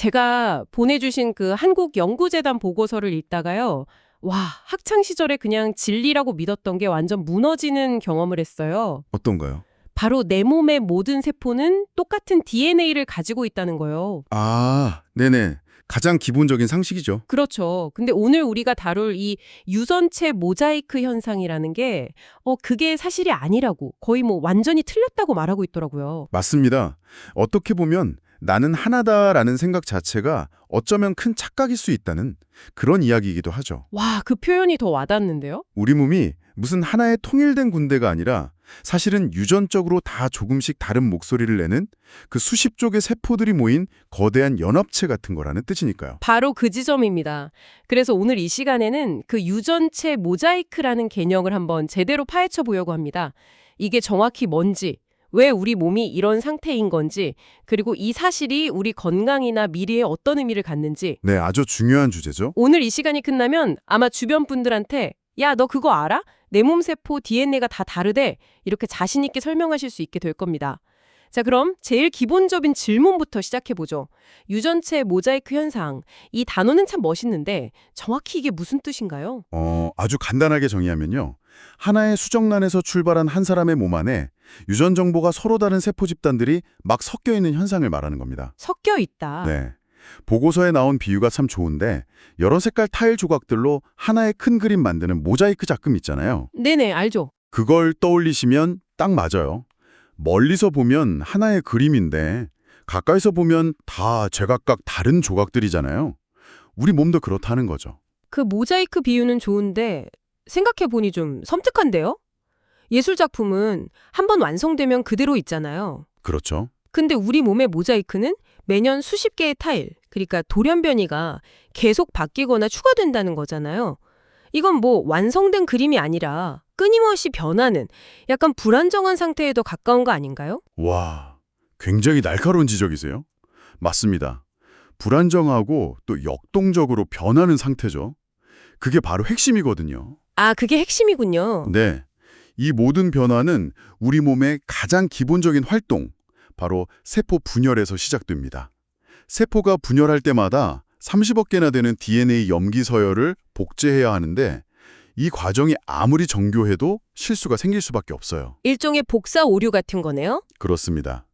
제가 보내주신 그 한국연구재단 보고서를 읽다가요. 와, 학창 시절에 그냥 진리라고 믿었던 게 완전 무너지는 경험을 했어요. 어떤가요? 바로 내 몸의 모든 세포는 똑같은 DNA를 가지고 있다는 거예요. 아, 네네. 가장 기본적인 상식이죠. 그렇죠. 근데 오늘 우리가 다룰 이 유전체 모자이크 현상이라는 게 그게 사실이 아니라고 거의 뭐 완전히 틀렸다고 말하고 있더라고요. 맞습니다. 어떻게 보면 나는 하나다라는 생각 자체가 어쩌면 큰 착각일 수 있다는 그런 이야기이기도 하죠. 와, 그 표현이 더 와닿는데요? 우리 몸이 무슨 하나의 통일된 군대가 아니라 사실은 유전적으로 다 조금씩 다른 목소리를 내는 그 수십 쪽의 세포들이 모인 거대한 연합체 같은 거라는 뜻이니까요. 바로 그 지점입니다. 그래서 오늘 이 시간에는 그 유전체 모자이크라는 개념을 한번 제대로 파헤쳐 보려고 합니다. 이게 정확히 뭔지, 왜 우리 몸이 이런 상태인 건지, 그리고 이 사실이 우리 건강이나 미래에 어떤 의미를 갖는지. 네, 아주 중요한 주제죠. 오늘 이 시간이 끝나면 아마 주변 분들한테 야, 너 그거 알아? 내 몸 세포 DNA가 다 다르대. 이렇게 자신 있게 설명하실 수 있게 될 겁니다. 자, 그럼 제일 기본적인 질문부터 시작해보죠. 유전체 모자이크 현상. 이 단어는 참 멋있는데 정확히 이게 무슨 뜻인가요? 아주 간단하게 정의하면요. 하나의 수정란에서 출발한 한 사람의 몸 안에 유전 정보가 서로 다른 세포 집단들이 막 섞여 있는 현상을 말하는 겁니다. 섞여 있다. 네. 보고서에 나온 비유가 참 좋은데 여러 색깔 타일 조각들로 하나의 큰 그림 만드는 모자이크 작품 있잖아요. 네네, 알죠. 그걸 떠올리시면 딱 맞아요. 멀리서 보면 하나의 그림인데 가까이서 보면 다 제각각 다른 조각들이잖아요. 우리 몸도 그렇다는 거죠. 그 모자이크 비유는 좋은데 생각해보니 좀 섬뜩한데요? 예술 작품은 한번 완성되면 그대로 있잖아요. 그렇죠. 근데 우리 몸의 모자이크는 매년 수십 개의 타일, 그러니까 돌연변이가 계속 바뀌거나 추가된다는 거잖아요. 이건 뭐 완성된 그림이 아니라 끊임없이 변하는 약간 불안정한 상태에 더 가까운 거 아닌가요? 와, 굉장히 날카로운 지적이세요. 맞습니다. 불안정하고 또 역동적으로 변하는 상태죠. 그게 바로 핵심이거든요. 아, 그게 핵심이군요. 네. 이 모든 변화는 우리 몸의 가장 기본적인 활동, 바로 세포 분열에서 시작됩니다. 세포가 분열할 때마다 30억 개나 되는 DNA 염기 서열을 복제해야 하는데 이 과정이 아무리 정교해도 실수가 생길 수밖에 없어요. 일종의 복사 오류 같은 거네요? 그렇습니다.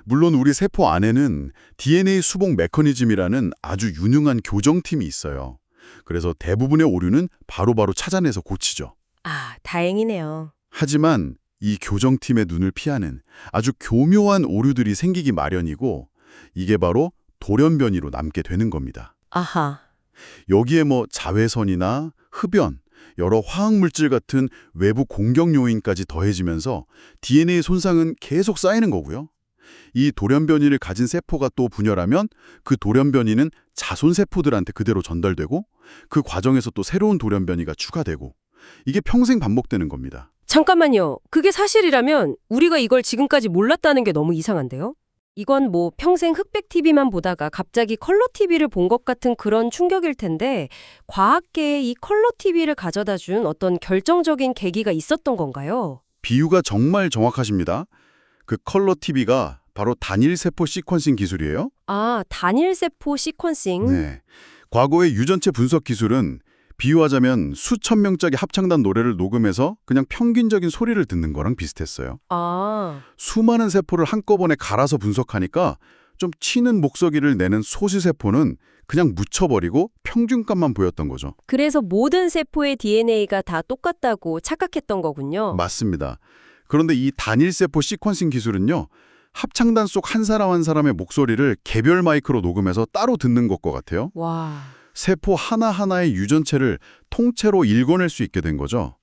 물론 우리 세포 안에는 DNA 수복 메커니즘이라는 아주 유능한 교정팀이 있어요. 그래서 대부분의 오류는 바로바로 찾아내서 고치죠. 아, 다행이네요. 하지만 이 교정팀의 눈을 피하는 아주 교묘한 오류들이 생기기 마련이고 이게 바로 돌연변이로 남게 되는 겁니다. 아하. 여기에 뭐 자외선이나 흡연, 여러 화학물질 같은 외부 공격 요인까지 더해지면서 DNA 손상은 계속 쌓이는 거고요. 이 돌연변이를 가진 세포가 또 분열하면 그 돌연변이는 자손세포들한테 그대로 전달되고 그 과정에서 또 새로운 돌연변이가 추가되고 이게 평생 반복되는 겁니다. 잠깐만요. 그게 사실이라면 우리가 이걸 지금까지 몰랐다는 게 너무 이상한데요? 이건 뭐 평생 흑백 TV만 보다가 갑자기 컬러 TV를 본 것 같은 그런 충격일 텐데 과학계에 이 컬러 TV를 가져다 준 어떤 결정적인 계기가 있었던 건가요? 비유가 정말 정확하십니다. 그 컬러 TV가 바로 단일 세포 시퀀싱 기술이에요. 아, 단일세포 시퀀싱. 네. 과거의 유전체 분석 기술은 비유하자면 수천 명짜리 합창단 노래를 녹음해서 그냥 평균적인 소리를 듣는 거랑 비슷했어요. 아, 수많은 세포를 한꺼번에 갈아서 분석하니까 좀 튀는 목소리를 내는 소수세포는 그냥 묻혀버리고 평균값만 보였던 거죠. 그래서 모든 세포의 DNA가 다 똑같다고 착각했던 거군요. 맞습니다. 그런데 이 단일세포 시퀀싱 기술은요. 합창단 속 한 사람 한 사람의 목소리를 개별 마이크로 녹음해서 따로 듣는 것과 같아요. 와. 세포 하나하나의 유전체를 통째로 읽어낼 수 있게 된 거죠.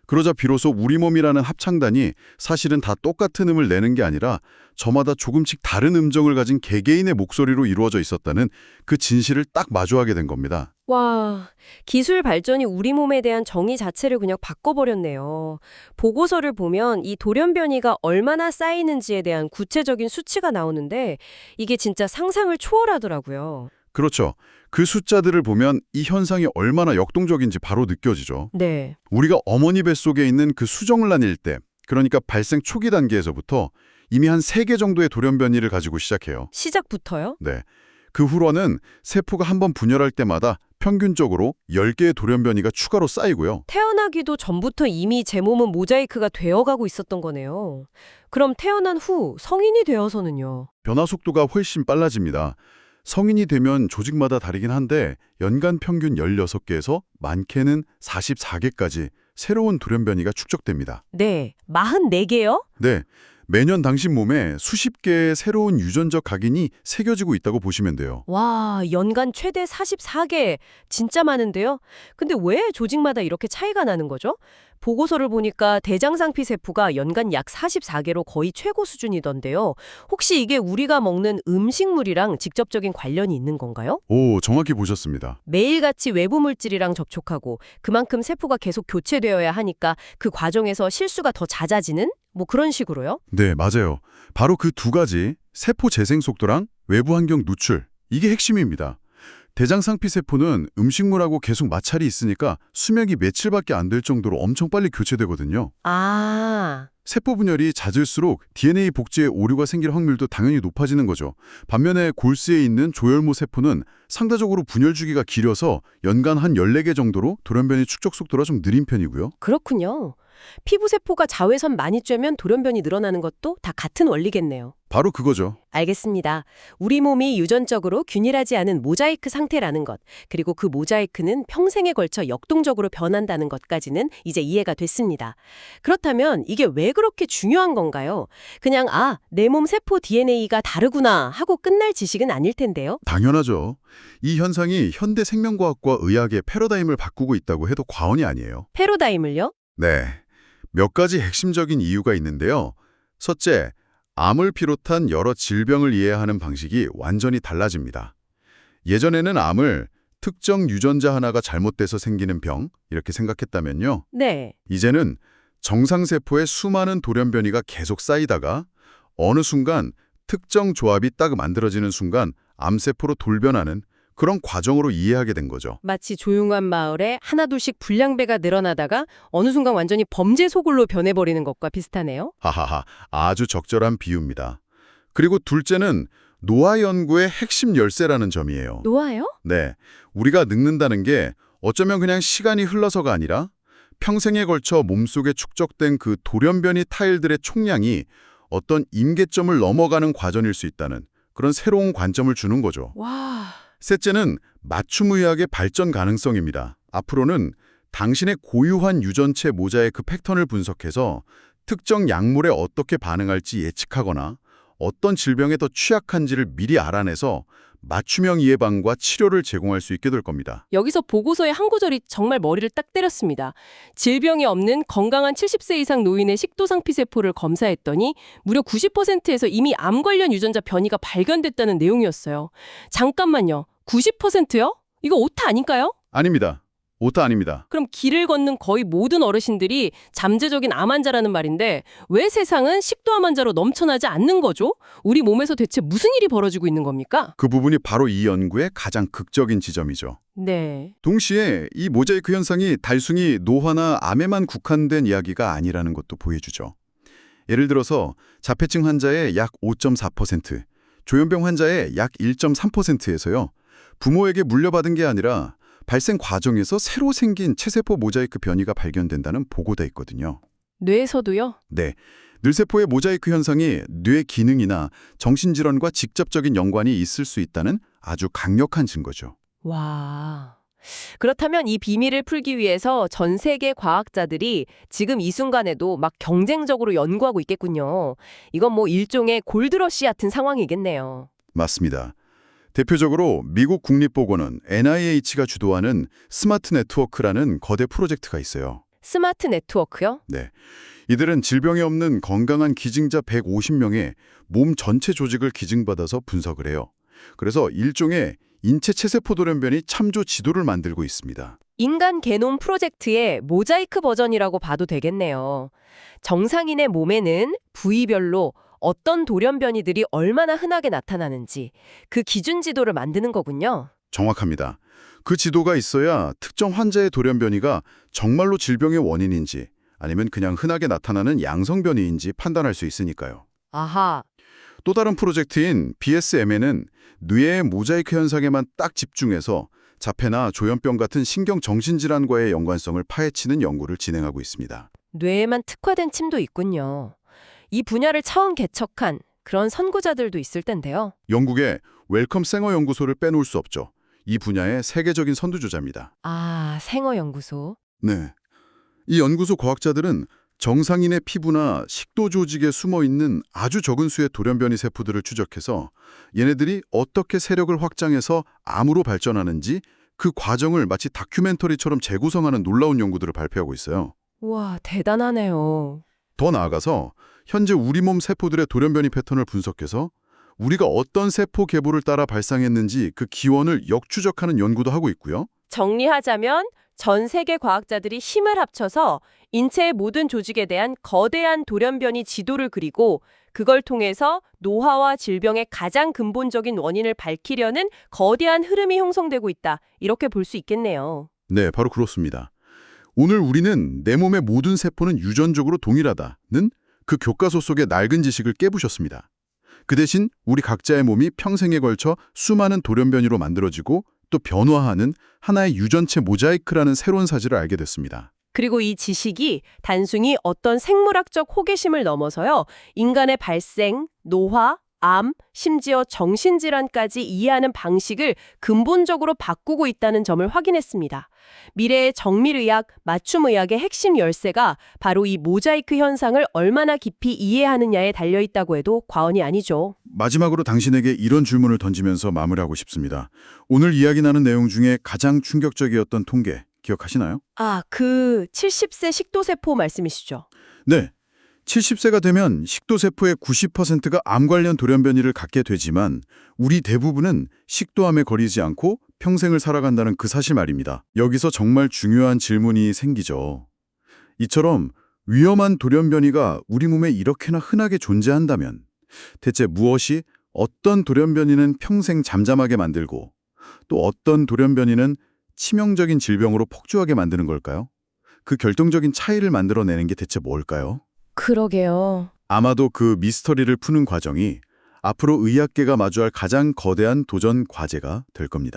그러자 비로소 우리 몸이라는 합창단이 사실은 다 똑같은 음을 내는 게 아니라 저마다 조금씩 다른 음정을 가진 개개인의 목소리로 이루어져 있었다는 그 진실을 딱 마주하게 된 겁니다. 와, 기술 발전이 우리 몸에 대한 정의 자체를 그냥 바꿔버렸네요. 보고서를 보면 이 돌연변이가 얼마나 쌓이는지에 대한 구체적인 수치가 나오는데 이게 진짜 상상을 초월하더라고요. 그렇죠. 그 숫자들을 보면 이 현상이 얼마나 역동적인지 바로 느껴지죠. 네. 우리가 어머니 뱃속에 있는 그 수정란일 때, 그러니까 발생 초기 단계에서부터 이미 한 3개 정도의 돌연변이를 가지고 시작해요. 시작부터요? 네. 그 후로는 세포가 한번 분열할 때마다 평균적으로 10개의 돌연변이가 추가로 쌓이고요. 태어나기도 전부터 이미 제 몸은 모자이크가 되어가고 있었던 거네요. 그럼 태어난 후 성인이 되어서는요? 변화 속도가 훨씬 빨라집니다. 성인이 되면 조직마다 다르긴 한데 연간 평균 16개에서 많게는 44개까지 새로운 돌연변이가 축적됩니다. 네, 44개요? 네, 매년 당신 몸에 수십 개의 새로운 유전적 각인이 새겨지고 있다고 보시면 돼요. 와, 연간 최대 44개. 진짜 많은데요? 근데 왜 조직마다 이렇게 차이가 나는 거죠? 보고서를 보니까 대장상피 세포가 연간 약 44개로 거의 최고 수준이던데요. 혹시 이게 우리가 먹는 음식물이랑 직접적인 관련이 있는 건가요? 오, 정확히 보셨습니다. 매일같이 외부 물질이랑 접촉하고 그만큼 세포가 계속 교체되어야 하니까 그 과정에서 실수가 더 잦아지는? 뭐 그런 식으로요? 네, 맞아요. 바로 그 두 가지, 세포 재생 속도랑 외부 환경 누출, 이게 핵심입니다. 대장상피 세포는 음식물하고 계속 마찰이 있으니까 수명이 며칠밖에 안 될 정도로 엄청 빨리 교체되거든요. 아, 세포 분열이 잦을수록 DNA 복제에 오류가 생길 확률도 당연히 높아지는 거죠. 반면에 골수에 있는 조혈모 세포는 상대적으로 분열 주기가 길어서 연간 한 14개 정도로 돌연변이 축적 속도가 좀 느린 편이고요. 그렇군요. 피부 세포가 자외선 많이 쬐면 돌연변이 늘어나는 것도 다 같은 원리겠네요. 바로 그거죠. 알겠습니다. 우리 몸이 유전적으로 균일하지 않은 모자이크 상태라는 것, 그리고 그 모자이크는 평생에 걸쳐 역동적으로 변한다는 것까지는 이제 이해가 됐습니다. 그렇다면 이게 왜 그렇게 중요한 건가요? 그냥 내 몸 세포 DNA가 다르구나 하고 끝날 지식은 아닐 텐데요. 당연하죠. 이 현상이 현대 생명과학과 의학의 패러다임을 바꾸고 있다고 해도 과언이 아니에요. 패러다임을요? 네. 몇 가지 핵심적인 이유가 있는데요. 첫째, 암을 비롯한 여러 질병을 이해하는 방식이 완전히 달라집니다. 예전에는 암을 특정 유전자 하나가 잘못돼서 생기는 병, 이렇게 생각했다면요. 네. 이제는 정상세포에 수많은 돌연변이가 계속 쌓이다가 어느 순간 특정 조합이 딱 만들어지는 순간 암세포로 돌변하는 그런 과정으로 이해하게 된 거죠. 마치 조용한 마을에 하나둘씩 불량배가 늘어나다가 어느 순간 완전히 범죄 소굴로 변해버리는 것과 비슷하네요. 하하하, 아주 적절한 비유입니다. 그리고 둘째는 노화 연구의 핵심 열쇠라는 점이에요. 노화요? 네, 우리가 늙는다는 게 어쩌면 그냥 시간이 흘러서가 아니라 평생에 걸쳐 몸속에 축적된 그 돌연변이 타일들의 총량이 어떤 임계점을 넘어가는 과정일 수 있다는 그런 새로운 관점을 주는 거죠. 와... 셋째는 맞춤의학의 발전 가능성입니다. 앞으로는 당신의 고유한 유전체 모자이크 패턴을 분석해서 특정 약물에 어떻게 반응할지 예측하거나 어떤 질병에 더 취약한지를 미리 알아내서 맞춤형 예방과 치료를 제공할 수 있게 될 겁니다. 여기서 보고서의 한 구절이 정말 머리를 딱 때렸습니다. 질병이 없는 건강한 70세 이상 노인의 식도상피세포를 검사했더니 무려 90%에서 이미 암 관련 유전자 변이가 발견됐다는 내용이었어요. 잠깐만요. 90%요? 이거 오타 아닌가요? 아닙니다. 오타 아닙니다. 그럼 길을 걷는 거의 모든 어르신들이 잠재적인 암 환자라는 말인데 왜 세상은 식도암 환자로 넘쳐나지 않는 거죠? 우리 몸에서 대체 무슨 일이 벌어지고 있는 겁니까? 그 부분이 바로 이 연구의 가장 극적인 지점이죠. 네. 동시에 이 모자이크 현상이 단순히 노화나 암에만 국한된 이야기가 아니라는 것도 보여주죠. 예를 들어서 자폐증 환자의 약 5.4%, 조현병 환자의 약 1.3%에서요. 부모에게 물려받은 게 아니라 발생 과정에서 새로 생긴 체세포 모자이크 변이가 발견된다는 보고돼 있거든요. 뇌에서도요? 네, 뇌세포의 모자이크 현상이 뇌 기능이나 정신질환과 직접적인 연관이 있을 수 있다는 아주 강력한 증거죠. 와. 그렇다면 이 비밀을 풀기 위해서 전 세계 과학자들이 지금 이 순간에도 막 경쟁적으로 연구하고 있겠군요. 이건 뭐 일종의 골드러시 같은 상황이겠네요. 맞습니다. 대표적으로 미국 국립보건원 NIH가 주도하는 스마트 네트워크라는 거대 프로젝트가 있어요. 스마트 네트워크요? 네, 이들은 질병이 없는 건강한 기증자 150명의 몸 전체 조직을 기증받아서 분석을 해요. 그래서 일종의 인체 체세포 돌연변이 참조 지도를 만들고 있습니다. 인간 게놈 프로젝트의 모자이크 버전이라고 봐도 되겠네요. 정상인의 몸에는 부위별로 어떤 돌연변이들이 얼마나 흔하게 나타나는지 그 기준 지도를 만드는 거군요. 정확합니다. 그 지도가 있어야 특정 환자의 돌연변이가 정말로 질병의 원인인지 아니면 그냥 흔하게 나타나는 양성변이인지 판단할 수 있으니까요. 아하. 또 다른 프로젝트인 BSM에는 뇌의 모자이크 현상에만 딱 집중해서 자폐나 조현병 같은 신경정신질환과의 연관성을 파헤치는 연구를 진행하고 있습니다. 뇌에만 특화된 침도 있군요. 이 분야를 처음 개척한 그런 선구자들도 있을 텐데요. 영국의 웰컴 생어 연구소를 빼놓을 수 없죠. 이 분야의 세계적인 선두주자입니다. 아, 생어연구소. 네. 이 연구소 과학자들은 정상인의 피부나 식도 조직에 숨어있는 아주 적은 수의 돌연변이 세포들을 추적해서 얘네들이 어떻게 세력을 확장해서 암으로 발전하는지 그 과정을 마치 다큐멘터리처럼 재구성하는 놀라운 연구들을 발표하고 있어요. 우와, 대단하네요. 더 나아가서 현재 우리 몸 세포들의 돌연변이 패턴을 분석해서 우리가 어떤 세포 계보를 따라 발상했는지 그 기원을 역추적하는 연구도 하고 있고요. 정리하자면 전 세계 과학자들이 힘을 합쳐서 인체의 모든 조직에 대한 거대한 돌연변이 지도를 그리고 그걸 통해서 노화와 질병의 가장 근본적인 원인을 밝히려는 거대한 흐름이 형성되고 있다. 이렇게 볼 수 있겠네요. 네, 바로 그렇습니다. 오늘 우리는 내 몸의 모든 세포는 유전적으로 동일하다는 그 교과서 속의 낡은 지식을 깨부셨습니다. 그 대신 우리 각자의 몸이 평생에 걸쳐 수많은 돌연변이로 만들어지고 또 변화하는 하나의 유전체 모자이크라는 새로운 사실을 알게 됐습니다. 그리고 이 지식이 단순히 어떤 생물학적 호기심을 넘어서요. 인간의 발생, 노화, 암, 심지어 정신질환까지 이해하는 방식을 근본적으로 바꾸고 있다는 점을 확인했습니다. 미래의 정밀의학, 맞춤의학의 핵심 열쇠가 바로 이 모자이크 현상을 얼마나 깊이 이해하느냐에 달려있다고 해도 과언이 아니죠. 마지막으로 당신에게 이런 질문을 던지면서 마무리하고 싶습니다. 오늘 이야기 나눈 내용 중에 가장 충격적이었던 통계 기억하시나요? 아, 그 70세 식도세포 말씀이시죠? 네. 70세가 되면 식도세포의 90%가 암 관련 돌연변이를 갖게 되지만 우리 대부분은 식도암에 걸리지 않고 평생을 살아간다는 그 사실 말입니다. 여기서 정말 중요한 질문이 생기죠. 이처럼 위험한 돌연변이가 우리 몸에 이렇게나 흔하게 존재한다면 대체 무엇이 어떤 돌연변이는 평생 잠잠하게 만들고 또 어떤 돌연변이는 치명적인 질병으로 폭주하게 만드는 걸까요? 그 결정적인 차이를 만들어내는 게 대체 뭘까요? 그러게요. 아마도 그 미스터리를 푸는 과정이 앞으로 의학계가 마주할 가장 거대한 도전 과제가 될 겁니다.